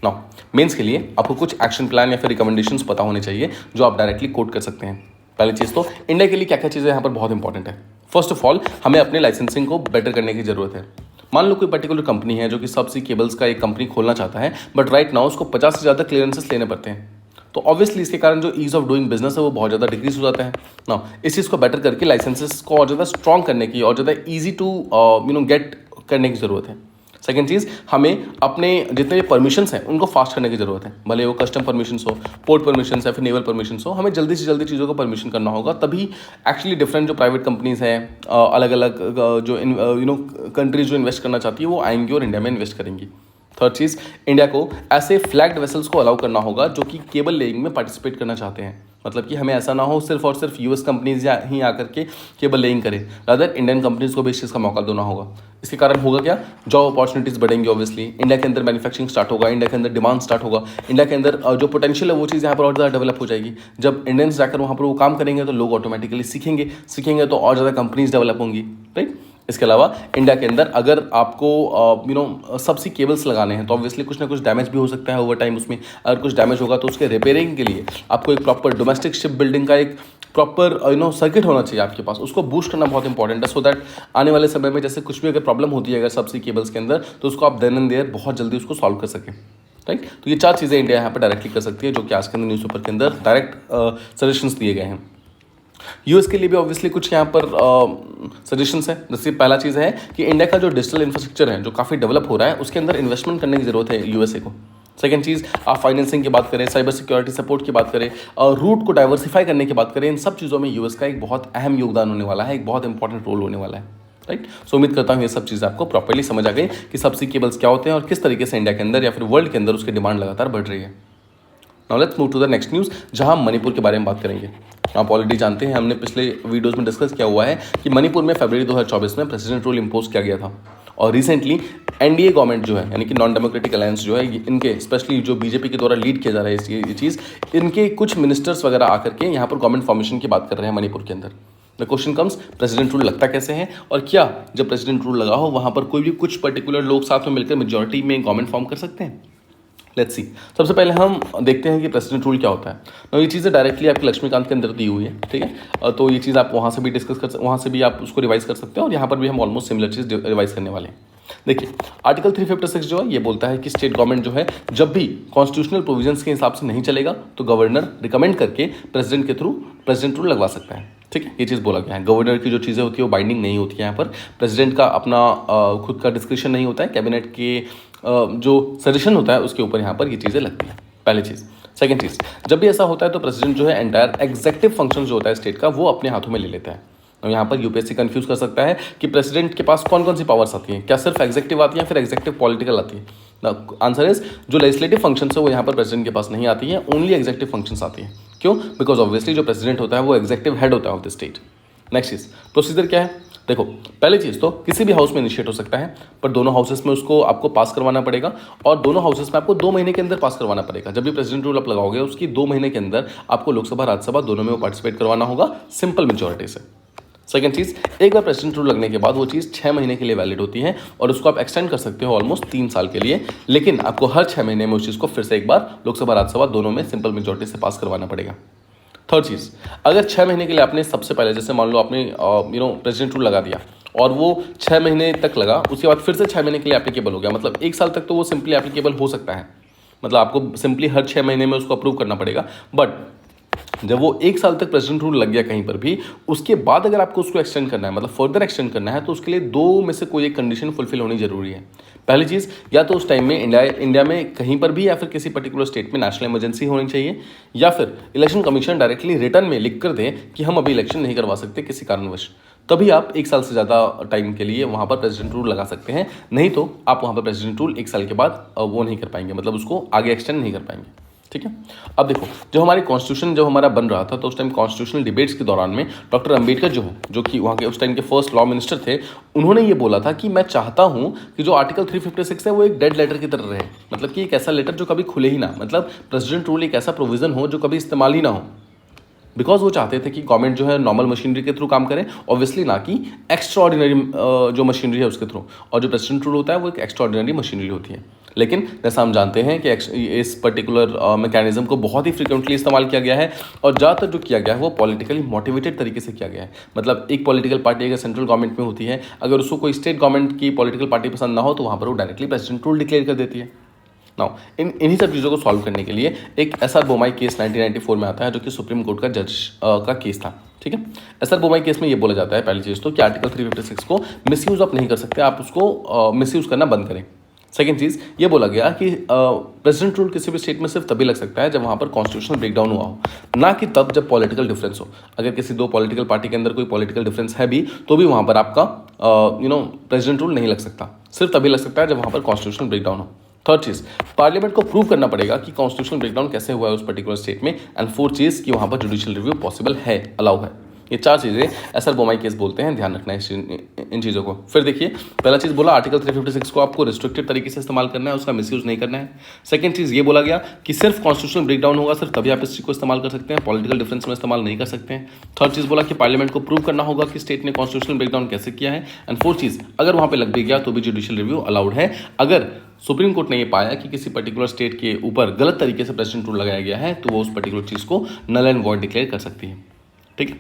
S1: नाउ मेंस के लिए आपको कुछ एक्शन प्लान या फिर रिकमेंडेशंस पता होने चाहिए जो आप डायरेक्टली कोट कर सकते हैं। पहली चीज़ तो इंडिया के लिए क्या क्या चीज़ें यहाँ पर बहुत इंपॉर्टेंट है। फर्स्ट ऑफ ऑल हमें अपने लाइसेंसिंग को बेटर करने की ज़रूरत है। मान लो कोई पर्टिकुलर कंपनी है जो कि सबसी केबल्स का एक कंपनी खोलना चाहता है, बट राइट नाउ उसको 50 से ज़्यादा क्लियरेंसेस लेने पड़ते हैं, तो ऑब्वियसली इसके कारण जो ईज ऑफ डूइंग बिजनेस है वो बहुत ज़्यादा डिक्रीज हो जाता है। ना इस चीज़ को बेटर करके लाइसेंसेस को और ज़्यादा स्ट्रॉन्ग करने की और ज़्यादा ईजी टू गेट करने की ज़रूरत है। सेकेंड चीज़, हमें अपने जितने भी परमिशंस हैं उनको फास्ट करने की ज़रूरत है, भले वो कस्टम परमिशंस हो, पोर्ट परमिशंस या फिर नेवल परमिशंस हो, हमें जल्दी से जल्दी चीज़ों को परमिशन करना होगा, तभी एक्चुअली डिफरेंट जो प्राइवेट कंपनीज़ हैं अलग अलग जो कंट्रीज जो इन्वेस्ट करना चाहती है वो आएंगी और इंडिया में इन्वेस्ट करेंगी। थर्ड चीज़, इंडिया को ऐसे फ्लैग्ड वेसल्स को अलाउ करना होगा जो कि केबल लेइंग में पार्टिसिपेट करना चाहते हैं। मतलब कि हमें ऐसा ना हो सिर्फ और सिर्फ यूएस कंपनीज ही आकर के केबल लेइंग करें, रादर इंडियन कंपनीज को भी इस चीज़ का मौका देना होगा। इसके कारण होगा क्या, जॉब अपॉर्चुनिटीज़ बढ़ेंगी, ऑब्वियसली इंडिया के अंदर मैन्युफैक्चरिंग स्टार्ट होगा, इंडिया के अंदर डिमांड स्टार्ट होगा, इंडिया के अंदर जो पोटेंशियल है वो चीज़ यहाँ पर और ज़्यादा डेवलप हो जाएगी। जब इंडियंस जाकर वहाँ पर वो काम करेंगे तो लोग ऑटोमेटिकली सीखेंगे तो और ज़्यादा कंपनीज डेवलप होंगी, राइट। इसके अलावा इंडिया के अंदर अगर आपको सबसी केबल्स लगाने हैं तो ऑब्वियसली कुछ ना कुछ डैमेज भी हो सकता है ओवर टाइम। उसमें अगर कुछ डैमेज होगा तो उसके रिपेयरिंग के लिए आपको एक प्रॉपर डोमेस्टिक शिप बिल्डिंग का एक प्रॉपर सर्किट होना चाहिए आपके पास, उसको बूस्ट करना बहुत इंपॉर्टेंट है, सो दैट आने वाले समय में जैसे कुछ भी अगर प्रॉब्लम होती है अगर सबसी केबल्स के अंदर, तो उसको आप देन एंड देयर बहुत जल्दी उसको सॉल्व कर सकें, राइट। तो ये 4 चीज़ें इंडिया यहाँ पर डायरेक्टली कर सकती है, जो कि आज के अंदर न्यूज़पेपर के अंदर डायरेक्ट सजेशंस दिए गए हैं। यूएस के लिए भी ऑब्वियसली कुछ यहाँ पर सजेशंस है। जैसे पहला चीज़ है कि इंडिया का जो डिजिटल इंफ्रास्ट्रक्चर है जो काफ़ी डेवलप हो रहा है, उसके अंदर इन्वेस्टमेंट करने की जरूरत है यूएसए को। सेकंड चीज़, आप फाइनेंसिंग की बात करें, साइबर सिक्योरिटी सपोर्ट की बात करें, और रूट को डाइवर्सिफाई करने की बात करें, इन सब चीज़ों में यूएस का एक बहुत अहम योगदान होने वाला है, एक बहुत इंपॉर्टेंट रोल होने वाला है, राइट। सो उम्मीद करता हूँ ये सब चीज़ें आपको प्रॉपर्ली समझ आ गई कि सबसी केबल्स क्या होते हैं और किस तरीके से इंडिया के अंदर या फिर वर्ल्ड के अंदर उसकी डिमांड लगातार बढ़ रही है। Now let's move to the next news, जहां हम मणिपुर के बारे में बात करेंगे। आप ऑलरेडी जानते हैं, हमने पिछले वीडियोस में डिस्कस किया हुआ है कि मणिपुर में फरवरी 2024 में प्रेसिडेंट रूल इम्पोज किया गया था, और रिसेंटली एनडीए गवर्नमेंट जो है, यानी कि नॉन डेमोक्रेटिक अलायंस जो है, इनके स्पेशली जो बीजेपी के द्वारा लीड किया जा रहा है ये चीज़, इनके कुछ मिनिस्टर्स वगैरह आकर के यहाँ पर गवर्नमेंट फॉर्मेशन की बात कर रहे हैं मणिपुर के अंदर। The question comes, president rule लगता कैसे है, और क्या जब प्रेसिडेंट रूल लगा हो वहाँ पर कोई भी कुछ पर्टिकुलर लोग साथ में मिलकर मेजॉरिटी में गवर्नमेंट फॉर्म कर सकते हैं? Let's see. सबसे पहले हम देखते हैं कि प्रेसिडेंट रूल क्या होता है। तो ये चीज़ें डायरेक्टली आपके लक्ष्मीकांत के अंदर दी हुई है, ठीक है। तो ये चीज़ आप वहाँ से भी वहाँ से भी आप उसको रिवाइज कर सकते हैं, और यहाँ पर भी हम ऑलमोस्ट सिमिलर चीज़ रिवाइज करने वाले हैं। देखिए, आर्टिकल 356 जो है ये बोलता है कि स्टेट गवर्नमेंट जो है जब भी कॉन्स्टिट्यूशनल प्रोविजंस के हिसाब से नहीं चलेगा तो गवर्नर रिकमेंड करके प्रेसिडेंट के थ्रू प्रेसिडेंट रूल लगवा सकता है, ठीक है। ये चीज़ बोला गया है। गवर्नर की जो चीज़ें होती है वो बाइंडिंग नहीं होती है, यहाँ पर प्रेसिडेंट का अपना खुद का डिस्क्रिप्शन नहीं होता है, कैबिनेट के जो सजेशन होता है उसके ऊपर यहाँ पर ये चीज़ें लगती हैं, पहली चीज़। सेकंड चीज़, जब भी ऐसा होता है तो प्रेसिडेंट जो है एंटायर एग्जेक्टिव फंक्शन जो होता है स्टेट का वो अपने हाथों में ले लेता है। तो यहाँ पर यूपीएससी कंफ्यूज कर सकता है कि प्रेसिडेंट के पास कौन कौन सी पावर्स आती हैं, क्या सिर्फ एग्जेक्टिव आती है, फिर एग्जेक्टिव पॉलिटिकल आती है। आंसर इज, जो लेजिस्लेटिव फंक्शन है वो यहाँ पर प्रेसिडेंट के पास नहीं आती है, ओनली एग्जेक्टिव फंक्शंस आती हैं। क्यों? बिकॉज ऑब्वियसली जो प्रेसिडेंट होता है वो एग्जेक्टिव हेड होता है of the state. Next cheese, procedure क्या है? देखो, पहली चीज़ तो किसी भी हाउस में इनिशिएट हो सकता है, पर दोनों हाउसेस में उसको आपको पास करवाना पड़ेगा, और दोनों हाउसेस में आपको 2 महीने के अंदर पास करवाना पड़ेगा। जब भी प्रेसिडेंट रूल आप लगाओगे उसकी 2 महीने के अंदर आपको लोकसभा राज्यसभा दोनों में वो पार्टिसिपेट करवाना होगा, सिंपल मेजोरिटी से। सेकंड चीज़, एक बार प्रेसिडेंट रूल लगने के बाद वो चीज़ 6 महीने के लिए वैलिड होती है, और उसको आप एक्सटेंड कर सकते हो ऑलमोस्ट 3 साल के लिए, लेकिन आपको हर 6 महीने में उस चीज़ को फिर से एक बार लोकसभा राज्यसभा दोनों में सिंपल मेजोरिटी से पास करवाना पड़ेगा। थर्ड चीज़, अगर 6 महीने के लिए आपने सबसे पहले, जैसे मान लो आपने प्रेसिडेंट रूल लगा दिया और वो 6 महीने तक लगा, उसके बाद फिर से 6 महीने के लिए एप्लीकेबल हो गया, मतलब 1 साल तक तो वो सिंपली एप्लीकेबल हो सकता है, मतलब आपको सिंपली हर 6 महीने में उसको अप्रूव करना पड़ेगा। बट जब वो 1 साल तक प्रेसिडेंट रूल लग गया कहीं पर भी, उसके बाद अगर आपको उसको एक्सटेंड करना है, मतलब फर्दर एक्सटेंड करना है, तो उसके लिए 2 में से कोई एक कंडीशन फुलफिल होनी जरूरी है। पहली चीज़, या तो उस टाइम में इंडिया में कहीं पर भी या फिर किसी पर्टिकुलर स्टेट में नेशनल इमरजेंसी होनी चाहिए, या फिर इलेक्शन कमीशन डायरेक्टली रिटर्न में लिख कर दे कि हम अभी इलेक्शन नहीं करवा सकते किसी कारणवश, तभी आप 1 साल से ज़्यादा टाइम के लिए वहाँ पर प्रेसिडेंट रूल लगा सकते हैं। नहीं तो आप वहाँ पर प्रेसिडेंट रूल 1 साल के बाद वो नहीं कर पाएंगे, मतलब उसको आगे एक्सटेंड नहीं कर पाएंगे, ठीक है। अब देखो, जब हमारी कॉन्स्टिट्यूशन जब हमारा बन रहा था तो उस टाइम कॉन्स्टिट्यूशनल डिबेट्स के दौरान में डॉक्टर अंबेडकर जो कि वहाँ के उस टाइम के फर्स्ट लॉ मिनिस्टर थे, उन्होंने ये बोला था कि मैं चाहता हूँ कि जो आर्टिकल 356 है वो एक डेड लेटर की तरह रहे, मतलब कि एक ऐसा लेटर जो कभी खुले ही ना, मतलब प्रेसिडेंट रूल एक ऐसा प्रोविजन हो जो कभी इस्तेमाल ही ना हो। बिकॉज वो चाहते थे कि गवर्नमेंट जो है नॉर्मल मशीनरी के थ्रू काम करे, ऑब्वियसली ना कि एक्स्ट्राऑर्डिनरी जो मशीनरी है उसके थ्रू, और जो प्रेसिडेंट रूल होता है वो एक एक्स्ट्राऑर्डिनरी मशीनरी होती है। लेकिन जैसा हम जानते हैं कि इस पर्टिकुलर मैकेनिज्म को बहुत ही फ्रिक्वेंटली इस्तेमाल किया गया है, और ज़्यादातर जो किया गया है वो पॉलिटिकली मोटिवेटेड तरीके से किया गया है। मतलब एक पॉलिटिकल पार्टी अगर सेंट्रल गवर्नमेंट में होती है, अगर उसको कोई स्टेट गवर्नमेंट की पॉलिटिकल पार्टी पसंद ना हो तो वहाँ पर वो डायरेक्टली प्रेसिडेंट रूल डिक्लेयर कर देती है। नाउ इन्हीं सब चीज़ों को सॉल्व करने के लिए एक एसआर बोमाई केस 1994 में आता है, जो कि सुप्रीम कोर्ट का जज का केस था, ठीक है। एसआर बोमाई केस में ये बोला जाता है पहली चीज़ तो कि आर्टिकल 356 को मिसयूज आप नहीं कर सकते, आप उसको मिसयूज करना बंद करें। सेकेंड चीज़ ये बोला गया कि प्रेसिडेंट रूल किसी भी स्टेट में सिर्फ तभी लग सकता है जब वहाँ पर कॉन्स्टिट्यूशनल ब्रेकडाउन हुआ हो, ना कि तब जब पॉलिटिकल डिफरेंस हो। अगर किसी 2 पॉलिटिकल पार्टी के अंदर कोई पॉलिटिकल डिफरेंस है भी तो भी वहाँ पर आपका प्रेसिडेंट रूल नहीं लग सकता, सिर्फ तभी लग सकता है जब वहाँ पर कॉन्स्टिट्यूशनल ब्रेकडाउन हो। थर्ड चीज़, पार्लियामेंट को प्रूव करना पड़ेगा कि कॉन्स्टिट्यूशनल ब्रेकडाउन कैसे हुआ है उस पर्टिकुलर स्टेट में। एंड फोर्थ चीज़ कि वहाँ पर जुडिशियल रिव्यू पॉसिबल है, अलाउ है। ये 4 चीज़ें एसआर बोमाई केस बोलते हैं, ध्यान रखना है इन चीज़ों को। फिर देखिए, पहला चीज़ बोला आर्टिकल 356 को आपको रिस्ट्रिक्टेड तरीके से इस्तेमाल करना है, उसका मिसयूज नहीं करना है। सेकंड चीज़ ये बोला गया कि सिर्फ कॉन्स्टिट्यूशनल ब्रेकडाउन होगा, सिर्फ तभी आप इस चीज़ को इस्तेमाल कर सकते हैं, पॉलिटिकल डिफरेंस में इस्तेमाल नहीं कर सकते हैं। थर्ड चीज़ बोला कि पार्लियामेंट को प्रूव करना होगा कि स्टेट ने कॉन्स्टिट्यूशनल ब्रेकडाउन कैसे किया है। एंड फोर्थ चीज़, अगर वहाँ पर लग भी गया तो भी जुडिशियल रिव्यू अलाउड है। अगर सुप्रीम कोर्ट ने ये पाया कि किसी पर्टिकुलर स्टेट के ऊपर गलत तरीके से प्रेसिडेंट रूल लगाया गया है तो वो उस पर्टिकुलर चीज़ को नल एंड वॉइड डिक्लेयर कर सकती है। ठीक है।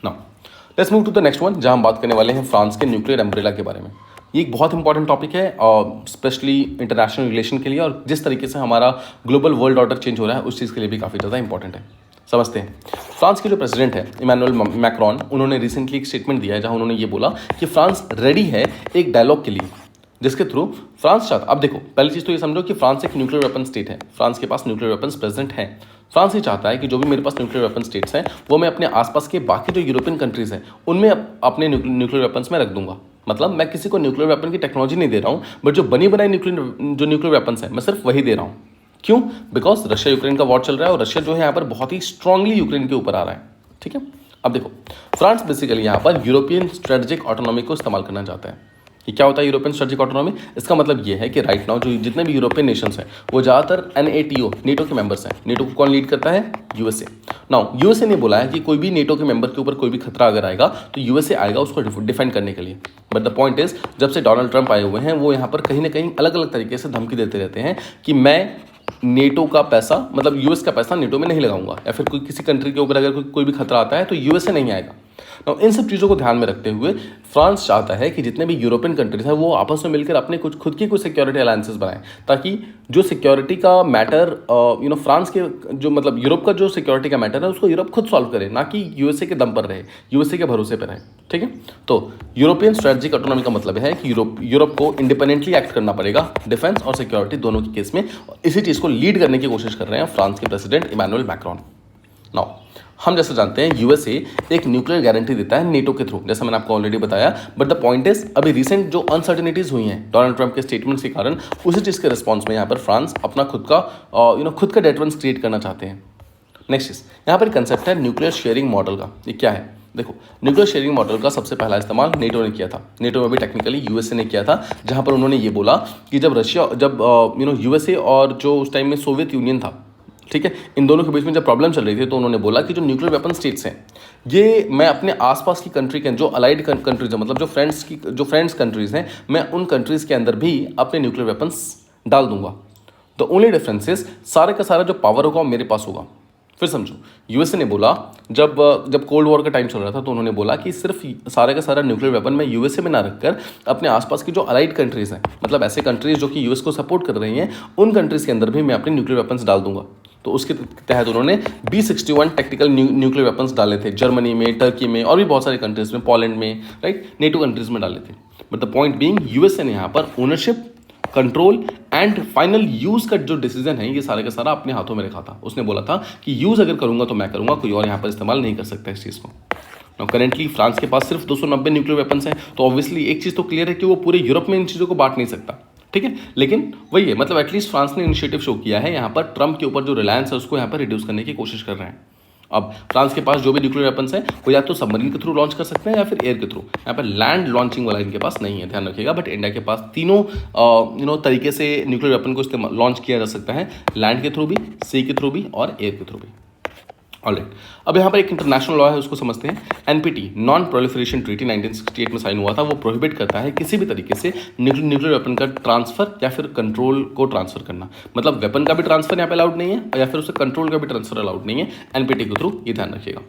S1: Now let's move to the next one, जहां हम बात करने वाले हैं फ्रांस के न्यूक्लियर अम्ब्रेला के बारे में। ये एक बहुत इंपॉर्टेंट टॉपिक है स्पेशली इंटरनेशनल रिलेशन के लिए, और जिस तरीके से हमारा ग्लोबल वर्ल्ड ऑर्डर चेंज हो रहा है उस चीज़ के लिए भी काफ़ी ज़्यादा इंपॉर्टेंट है। समझते हैं। फ्रांस के जो प्रेसिडेंट है इमैनुअल मैक्रोन, उन्होंने रिसेंटली एक स्टेटमेंट दिया है जहां उन्होंने ये बोला कि फ्रांस रेडी है एक डायलॉग के लिए, जिसके थ्रू फ्रांस चाहता, अब देखो पहली चीज़ तो ये समझो कि फ्रांस एक न्यूक्लियर वेपन स्टेट है, फ्रांस के पास न्यूक्लियर वेपन्स प्रेजेंट हैं। फ्रांस ये चाहता है कि जो भी मेरे पास न्यूक्लियर वेपन स्टेट्स हैं वो मैं अपने आसपास के बाकी जो यूरोपियन कंट्रीज़ हैं उनमें अपने न्यूक्लियर वेपन्स में रख दूंगा। मतलब मैं किसी को न्यूक्लियर वेपन की टेक्नोलॉजी नहीं दे रहा हूँ, बट जो बनी बनाई न्यूक्लियर वेपन्स हैं मैं सिर्फ वही दे रहा हूँ। क्यों? बिकॉज रशिया यूक्रेन का वॉर चल रहा है और रशिया जो है यहाँ पर बहुत ही स्ट्रांगली यूक्रेन के ऊपर आ रहा है। ठीक है। अब देखो फ्रांस बेसिकली यहाँ पर यूरोपियन स्ट्रेटेजिक ऑटोनॉमी को इस्तेमाल करना चाहता है। कि क्या होता है यूरोपियन स्ट्रेटेजिक ऑटोनॉमी? इसका मतलब ये है कि राइट नाउ जो जितने भी यूरोपियन नेशंस हैं वो ज़्यादातर NATO नेटो के मेंबर्स हैं। नेटो को कौन लीड करता है? यूएसए। नाउ यूएसए ने बोला है कि कोई भी नेटो के मेंबर के ऊपर कोई भी खतरा अगर आएगा तो यूएसए आएगा उसको डिफेंड करने के लिए। बट द पॉइंट इज, जब से डोनाल्ड ट्रंप आए हुए हैं वो यहाँ पर कहीं ना कहीं अलग अलग तरीके से धमकी देते रहते हैं कि मैं नेटो का पैसा, मतलब यूएस का पैसा नेटो में नहीं लगाऊंगा, या फिर कोई किसी कंट्री के ऊपर अगर कोई भी खतरा आता है तो यूएसए नहीं आएगा। तो इन सब चीज़ों को ध्यान में रखते हुए फ्रांस चाहता है कि जितने भी यूरोपियन कंट्रीज हैं वो आपस में मिलकर अपने कुछ खुद की कुछ सिक्योरिटी अलायंसेस बनाएं, ताकि जो सिक्योरिटी का मैटर फ्रांस के जो मतलब यूरोप का जो सिक्योरिटी का मैटर है उसको यूरोप खुद सॉल्व करे, ना कि यूएसए के दम पर रहे, यूएसए के भरोसे पर रहे। ठीक है। तो यूरोपियन स्ट्रेटेजिक ऑटोनॉमी का मतलब है कि यूरोप को इंडिपेंडेंटली एक्ट करना पड़ेगा डिफेंस और सिक्योरिटी दोनों के केस में। इसी चीज़ को लीड करने की कोशिश कर रहे हैं फ्रांस के प्रेसिडेंट इमैनुअल मैक्रोन। नाउ हम जैसे जानते हैं यूएसए एक न्यूक्लियर गारंटी देता है नेटो के थ्रू, जैसा मैंने आपको ऑलरेडी बताया। बट द पॉइंट इज, अभी रिसेंट जो अनसर्टेनिटीज हुई हैं डोनाल्ड ट्रंप के स्टेटमेंट्स के कारण, उसी चीज़ के रिस्पॉन्स में यहाँ पर फ्रांस अपना खुद का डेटरेंस क्रिएट करना चाहते हैं। नेक्स्ट चीज़ यहाँ पर कंसेप्ट है न्यूक्लियर शेयरिंग मॉडल का। ये क्या है? देखो न्यूक्लियर शेयरिंग मॉडल का सबसे पहला इस्तेमाल नेटो ने किया था। नेटो में भी टेक्निकली यूएसए ने किया था, जहाँ पर उन्होंने ये बोला कि जब यूएसए और जो उस टाइम में सोवियत यूनियन था, ठीक है, इन दोनों के बीच में जब प्रॉब्लम चल रही थी तो उन्होंने बोला कि जो न्यूक्लियर वेपन स्टेट्स हैं ये मैं अपने आसपास की कंट्री के जो अलाइड कंट्रीज हैं, मतलब जो फ्रेंड्स कंट्रीज हैं, मैं उन कंट्रीज के अंदर भी अपने न्यूक्लियर वेपन्स डाल दूंगा। तो ओनली डिफरेंस इज सारे का सारा जो पावर होगा मेरे पास होगा। फिर समझो, यूएसए ने बोला जब कोल्ड वॉर का टाइम चल रहा था तो उन्होंने बोला कि सिर्फ सारे का सारा न्यूक्लियर वेपन मैं यूएसए में ना रखकर अपने आसपास की जो अलाइड कंट्रीज हैं, मतलब ऐसे कंट्रीज जो कि यूएस को सपोर्ट कर रही हैं, उन कंट्रीज के अंदर भी मैं अपने न्यूक्लियर वेपन्स डाल दूंगा। तो उसके तहत उन्होंने B61 टैक्टिकल न्यूक्लियर वेपन्स डाले थे जर्मनी में, टर्की में और भी बहुत सारे कंट्रीज में, पोलैंड में, राइट, नेटो कंट्रीज में डाले थे। But the point being USA ने यहाँ पर ownership, control and final use का जो डिसीजन है ये सारे का सारा अपने हाथों में रखा था। उसने बोला था कि यूज अगर करूंगा तो मैं करूंगा, कोई और यहाँ पर इस्तेमाल नहीं कर सकता इस चीज़ को। करेंटली फ्रांस के पास सिर्फ 290 न्यूक्लियर वेपन्स हैं, तो ऑब्वियसली एक चीज़ तो क्लियर है कि वो पूरे यूरोप में इन चीज़ों को बांट नहीं सकता। ठीक है, लेकिन वही है, मतलब एटलीस्ट फ्रांस ने इनिशिएटिव शो किया है यहाँ पर ट्रम्प के ऊपर जो रिलायंस है उसको यहाँ पर रिड्यूस करने की कोशिश कर रहे हैं। अब फ्रांस के पास जो भी न्यूक्लियर वेपन्स हैं वो या तो सबमरीन के थ्रू लॉन्च कर सकते हैं या फिर एयर के थ्रू। यहाँ पर लैंड लॉन्चिंग वाला इनके पास नहीं है, ध्यान रखिएगा। बट इंडिया के पास तीनों तरीके से न्यूक्लियर वेपन को इस्तेमाल लॉन्च किया जा सकता है, लैंड के थ्रू भी, सी के थ्रू भी और एयर के थ्रू भी। ऑलराइट, अब यहाँ पर एक इंटरनेशनल लॉ है उसको समझते हैं। NPT नॉन प्रोलिफरेशन ट्रीटी 1968 में साइन हुआ था। वो प्रोहिबिट करता है किसी भी तरीके से न्यूक्लियर वेपन का ट्रांसफर या फिर कंट्रोल को ट्रांसफर करना, मतलब वेपन का भी ट्रांसफर यहाँ पे अलाउड नहीं है या फिर उससे कंट्रोल का भी ट्रांसफर अलाउड नहीं है NPT के थ्रू, ये ध्यान रखिएगा।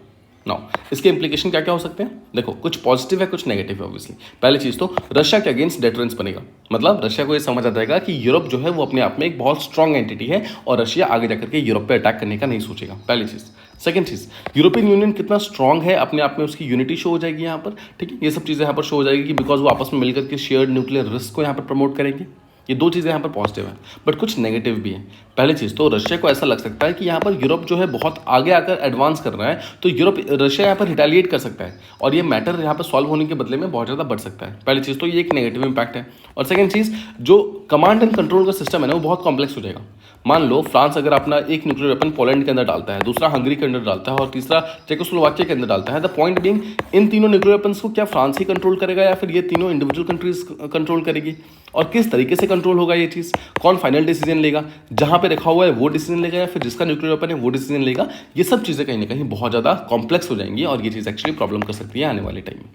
S1: नाउ इसके इंप्लीकेशन क्या क्या हो सकते हैं? देखो, कुछ पॉजिटिव है कुछ नेगेटिव है। ऑब्वियसली पहली चीज़ तो रशिया के अगेंस्ट डेटरेंस बनेगा, मतलब रशिया को ये समझ आ जाएगा कि यूरोप जो है वो अपने आप में एक बहुत स्ट्रॉन्ग एंटिटी है और रशिया आगे जाकर के यूरोप पे अटैक करने का नहीं सोचेगा, पहली चीज़। सेकंड चीज़, यूरोपियन यूनियन कितना स्ट्रॉन्ग है अपने आप में, उसकी यूनिटी शो हो जाएगी यहाँ पर। ठीक है, ये सब चीज़ें यहाँ पर शो हो जाएगी कि बिकॉज वो आपस में मिलकर के शेयर्ड न्यूक्लियर रिस्क को यहाँ पर प्रमोट करेंगे। ये दो चीज़ें यहाँ पर पॉजिटिव है, बट कुछ नेगेटिव भी है। पहली चीज़ तो रशिया को ऐसा लग सकता है कि यहाँ पर यूरोप जो है बहुत आगे आकर एडवांस कर रहा है, तो रशिया यहाँ पर रिटेलिएट कर सकता है और ये मैटर यहाँ पर सॉल्व होने के बदले में बहुत ज़्यादा बढ़ सकता है। पहली चीज़ तो ये एक नेगेटिव इंपैक्ट है। और सेकंड चीज़, जो कमांड एंड कंट्रोल का सिस्टम है ना वो बहुत कॉम्प्लेक्स हो जाएगा। मान लो फ्रांस अगर अपना एक न्यूक्लियर वेपन पोलैंड के अंदर डालता है, दूसरा हंगरी के अंदर डालता है और तीसरा चेकोस्लोवाकिया के अंदर डालता है। द पॉइंट बीइंग, इन तीनों न्यूक्लियर वेपन्स को क्या फ्रांस ही कंट्रोल करेगा या फिर ये तीनों इंडिविजुअल कंट्रीज कंट्रोल करेगी, और किस तरीके से कंट्रोल होगा ये चीज़, कौन फाइनल डिसीजन लेगा, जहाँ पे रखा हुआ है वो डिसीजन लेगा या फिर जिसका न्यूक्लियर वेपन है वो डिसीजन लेगा। ये सब चीज़ें कहीं ना कहीं बहुत ज़्यादा कॉम्प्लेक्स हो जाएंगी और ये चीज़ एक्चुअली प्रॉब्लम कर सकती है आने वाले टाइम में।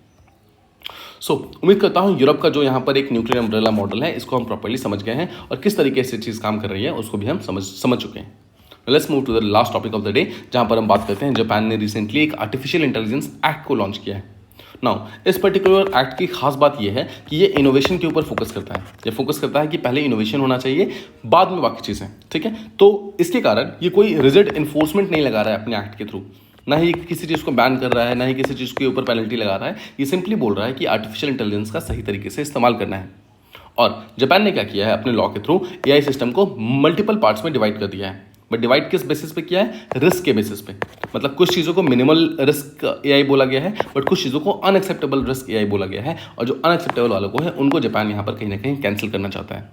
S1: उम्मीद करता हूँ यूरोप का जो यहाँ पर एक न्यूक्लियर अम्ब्रेला मॉडल है इसको हम प्रॉपर्ली समझ गए हैं और किस तरीके से चीज़ काम कर रही है उसको भी हम समझ चुके हैं। Let's move to the last topic of the day, जहां पर हम बात करते हैं जापान ने रिसेंटली एक आर्टिफिशियल इंटेलिजेंस एक्ट को लॉन्च किया है। नाउ इस पर्टिकुलर एक्ट की खास बात यह है कि ये इनोवेशन के ऊपर फोकस करता है। ये फोकस करता है कि पहले इनोवेशन होना चाहिए, बाद में बाकी चीज़ें, ठीक है। तो इसके कारण ये कोई रिजिड इन्फोर्समेंट नहीं लगा रहा है अपने एक्ट के थ्रू, ना ही किसी चीज़ को बैन कर रहा है, ना ही किसी चीज़ के ऊपर पेनल्टी लगा रहा है। ये सिंपली बोल रहा है कि आर्टिफिशियल इंटेलिजेंस का सही तरीके से इस्तेमाल करना है। और जापान ने क्या किया है, अपने लॉ के थ्रू एआई सिस्टम को मल्टीपल पार्ट्स में डिवाइड कर दिया है। बट डिवाइड किस बेसिस पे किया है? रिस्क के बेसिस पे। मतलब कुछ चीज़ों को मिनिमल रिस्क एआई बोला गया है, बट कुछ चीज़ों को अनएक्सेप्टेबल रिस्क एआई बोला गया है। और जो अनएक्सेप्टेबल वालों को है उनको जापान यहाँ पर कहीं ना कहीं कैंसिल करना चाहता है।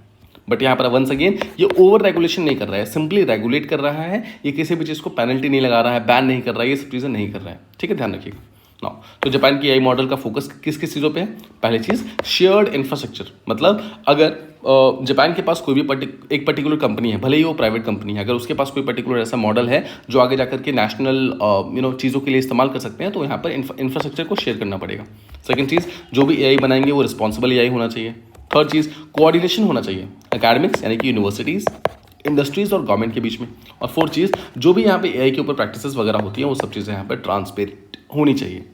S1: बट यहाँ पर वंस अगेन ये ओवर रेगुलेशन नहीं कर रहा है, सिंपली रेगुलेट कर रहा है। ये किसी भी चीज़ को पेनल्टी नहीं लगा रहा है, बैन नहीं कर रहा है, ये सब चीज़ें नहीं कर रहा है, ठीक है, ध्यान रखिएगा। नाउ तो जापान की एआई मॉडल का फोकस किस किस चीज़ों पे है? पहली चीज़ शेयर्ड इंफ्रास्ट्रक्चर। मतलब अगर जापान के पास कोई भी एक पर्टिकुलर कंपनी है, भले ही वो प्राइवेट कंपनी है, अगर उसके पास कोई पर्टिकुलर ऐसा मॉडल है जो आगे जाकर के नेशनल चीज़ों के लिए इस्तेमाल कर सकते हैं, तो यहाँ पर इंफ्रास्ट्रक्चर को शेयर करना पड़ेगा। सेकंड चीज़, जो भी एआई बनाएंगे वो रिस्पॉन्सिबल एआई होना चाहिए। थर्ड चीज़, कोऑर्डिनेशन होना चाहिए एकेडमिक्स यानी कि यूनिवर्सिटीज़, इंडस्ट्रीज़ और गवर्नमेंट के बीच में। और फोर्थ चीज़, जो भी यहाँ पे एआई के ऊपर प्रैक्टिसेस वगैरह होती हैं वो सब चीज़ें यहाँ पर ट्रांसपेरेंट होनी चाहिए,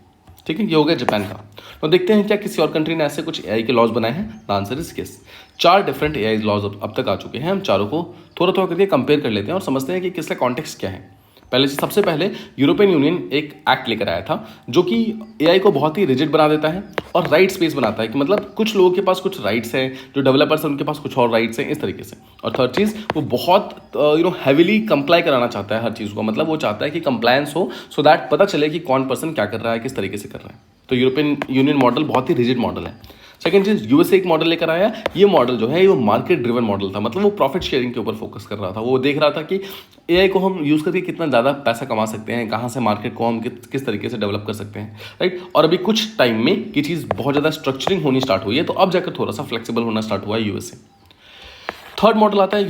S1: ठीक है। ये हो गया जापान का। तो देखते हैं क्या किसी और कंट्री ने ऐसे कुछ एआई के लॉज बनाए हैं। The answer is yes. 4 different AI laws अब तक आ चुके हैं। हम चारों को थोड़ा थोड़ा करके कंपेयर कर लेते हैं और समझते हैं कि किसका कॉन्टेक्स्ट क्या है। सबसे पहले यूरोपियन यूनियन एक एक्ट लेकर आया था जो कि एआई को बहुत ही रिजिड बना देता है और राइट स्पेस बनाता है कि मतलब कुछ लोगों के पास कुछ राइट्स हैं, जो डेवलपर्स हैं उनके पास कुछ और राइट्स हैं, इस तरीके से। और थर्ड चीज़, वो बहुत हैविली कंप्लाई कराना चाहता है हर चीज़ को। मतलब वो चाहता है कि कंप्लायंस हो, सो दैट पता चले कि कौन पर्सन क्या कर रहा है, किस तरीके से कर रहा है। तो यूरोपियन यूनियन मॉडल बहुत ही रिजिड मॉडल है। सेकंड चीज, यूएसए एक मॉडल लेकर आया। ये मॉडल जो है वो मार्केट ड्रिवन मॉडल था। मतलब वो प्रॉफिट शेयरिंग के ऊपर फोकस कर रहा था। वो देख रहा था कि एआई को हम यूज़ करके कितना ज़्यादा पैसा कमा सकते हैं, कहाँ से मार्केट को हम किस तरीके से डेवलप कर सकते हैं, राइट। और अभी कुछ टाइम में ये चीज़ बहुत ज़्यादा स्ट्रक्चरिंग होनी स्टार्ट हुई है, तो अब जाकर थोड़ा सा फ्लेक्सिबल होना स्टार्ट हुआ है यूएसए। थर्ड मॉडल आता है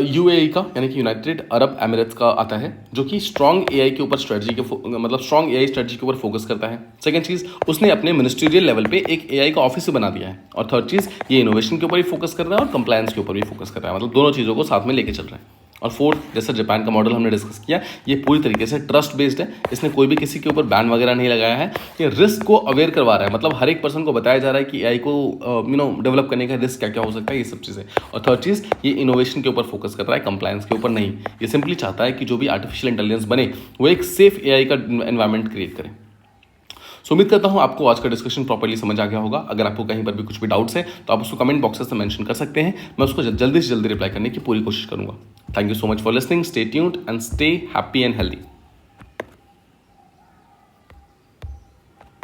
S1: यूएई का, यानी कि यूनाइटेड अरब एमिरेट्स का आता है, जो कि स्ट्रॉन्ग एआई के ऊपर स्ट्रॉन्ग एआई स्ट्रेटजी के ऊपर फोकस करता है। सेकंड चीज़, उसने अपने मिनिस्ट्रियल लेवल पे एक एआई का ऑफिस बना दिया है। और थर्ड चीज़, ये इनोवेशन के ऊपर भी फोकस कर रहा है और कंप्लायंस के ऊपर भी फोकस कर रहा है। मतलब दोनों चीज़ों को साथ में लेके चल रहा है। और फोर्थ, जैसा जापान का मॉडल हमने डिस्कस किया, ये पूरी तरीके से ट्रस्ट बेस्ड है। इसने कोई भी किसी के ऊपर बैन वगैरह नहीं लगाया है। ये रिस्क को अवेयर करवा रहा है। मतलब हर एक पर्सन को बताया जा रहा है कि एआई को डेवलप करने का रिस्क क्या क्या हो सकता है, ये सब चीज़ें। और थर्ड चीज़, ये इनोवेशन के ऊपर फोकस कर रहा है, कंप्लायंस के ऊपर नहीं। ये सिंपली चाहता है कि जो भी आर्टिफिशियल इंटेलिजेंस बने वो एक सेफ एआई का एनवायरमेंट क्रिएट करे। सो उम्मीद करता हूँ आपको आज का डिस्कशन प्रॉपर्ली समझ आ गया होगा। अगर आपको कहीं पर भी कुछ भी डाउट्स है तो आप उसको कमेंट बॉक्सेस में मेंशन कर सकते हैं। मैं उसको जल्दी से जल्दी रिप्लाई करने की पूरी कोशिश करूँगा। Thank you so much for listening. Stay tuned and stay happy and healthy.